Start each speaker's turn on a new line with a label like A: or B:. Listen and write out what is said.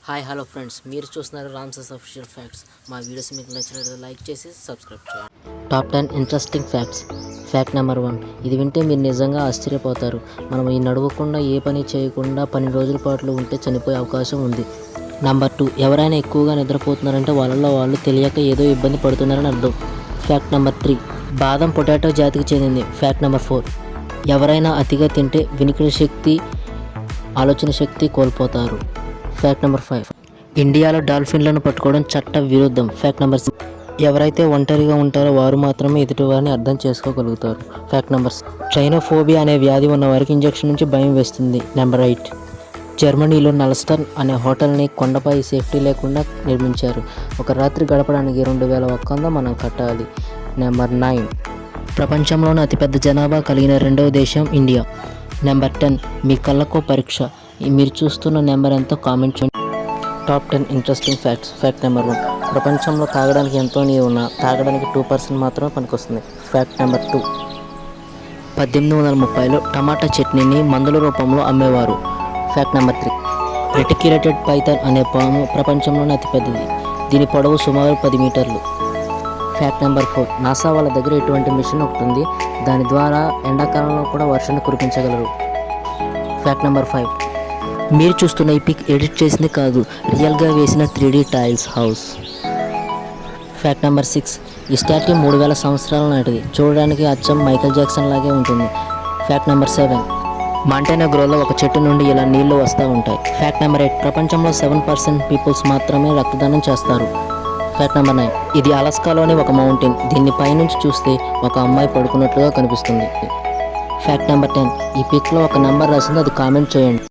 A: Hi hello friends, మీరు చూస్తున్నారు Ramses official facts. మా వీడియోస్ మీకు నచ్చినట్లయితే లైక్ చేసి సబ్స్క్రైబ్ చేయండి. Top 10 interesting facts. Fact number 1. ఇది వింటే మీరు నిజంగా ఆశ్చర్యపోతారు. మనం ఈ నడవకుండా ఏ పని చేయకుండా 12 రోజుల పాటు ఉంటే చనిపోయే అవకాశం ఉంది. నెంబర్ 2. ఎవరైనా ఎక్కువగా నిద్రపోతున్నారంటే వాళ్ళలో వాళ్ళు తెలియక ఏదో ఇబ్బంది పడుతున్నారని అర్థం. Fact number 3. బాదం పొటాటో జాతికి చెందింది. Fact number 4. ఎవరైనా అతిగా తింటే వినికిడి శక్తి, ఆలోచన శక్తి కోల్పోతారు. Fact number 5. ఇండియాలో డాల్ఫిన్లను పట్టుకోవడం చట్ట విరుద్ధం. Fact number 6. ఎవరైతే ఒంటరిగా ఉంటారో వారు మాత్రమే ఎదుటివారిని అర్థం చేసుకోగలుగుతారు. Fact number 6. ట్రైనోఫోబియా అనే వ్యాధి ఉన్న వారికి ఇంజెక్షన్ నుంచి భయం వేస్తుంది. నెంబర్ 8. జర్మనీలో నల్స్టన్ అనే హోటల్ని కొండపై సేఫ్టీ లేకుండా నిర్మించారు. ఒక రాత్రి గడపడానికి 2100 మనం కట్టాలి. నెంబర్ 9. ప్రపంచంలోనే అతిపెద్ద జనాభా కలిగిన రెండవ దేశం ఇండియా. నెంబర్ 10. మీ కళ్ళకో పరీక్ష. మీరు చూస్తున్న నెంబర్ ఎంతో కామెంట్ చేయండి. Top 10 interesting facts. Fact number 1. ప్రపంచంలో తాగడానికి ఎంతో నీరు ఉన్నా తాగడానికి 2% మాత్రమే పనికొస్తుంది. Fact number 2. 1830లో టమాటా చట్నీని మందుల రూపంలో అమ్మేవారు. Fact number 3. రెటిక్యులేటెడ్ పైథాన్ అనే పాము ప్రపంచంలోనే అతిపెద్దది. దీని పొడవు సుమారు 10 మీటర్లు. Fact number 4. నాసా వాళ్ళ దగ్గర ఇటువంటి మిషన్ ఒకటి ఉంది. దాని ద్వారా ఎండాకాలంలో కూడా వర్షాన్ని కురిపించగలరు. Fact number 5. మీరు చూస్తున్న ఈ పిక్ ఎడిట్ చేసింది కాదు, రియల్గా వేసిన 3D tiles house. Fact number 6. ఈ స్టాట్యూ 3000 సంవత్సరాల నాటిది. చూడడానికి అచ్చం మైకేల్ జాక్సన్ లాగే ఉంటుంది. Fact number 7. మాంటెనెగ్రోలో ఒక చెట్టు నుండి ఇలా నీళ్లు వస్తూ ఉంటాయి. Fact number 8. ప్రపంచంలో 7% పీపుల్స్ మాత్రమే రక్తదానం చేస్తారు. Fact number 9. ఇది అలాస్కాలోని ఒక మౌంటైన్. దీన్ని పైనుంచి చూస్తే ఒక అమ్మాయి పడుకున్నట్లుగా కనిపిస్తుంది. Fact number 10. ఈ పిక్లో ఒక నెంబర్ రాసింది, అది కామెంట్ చేయండి.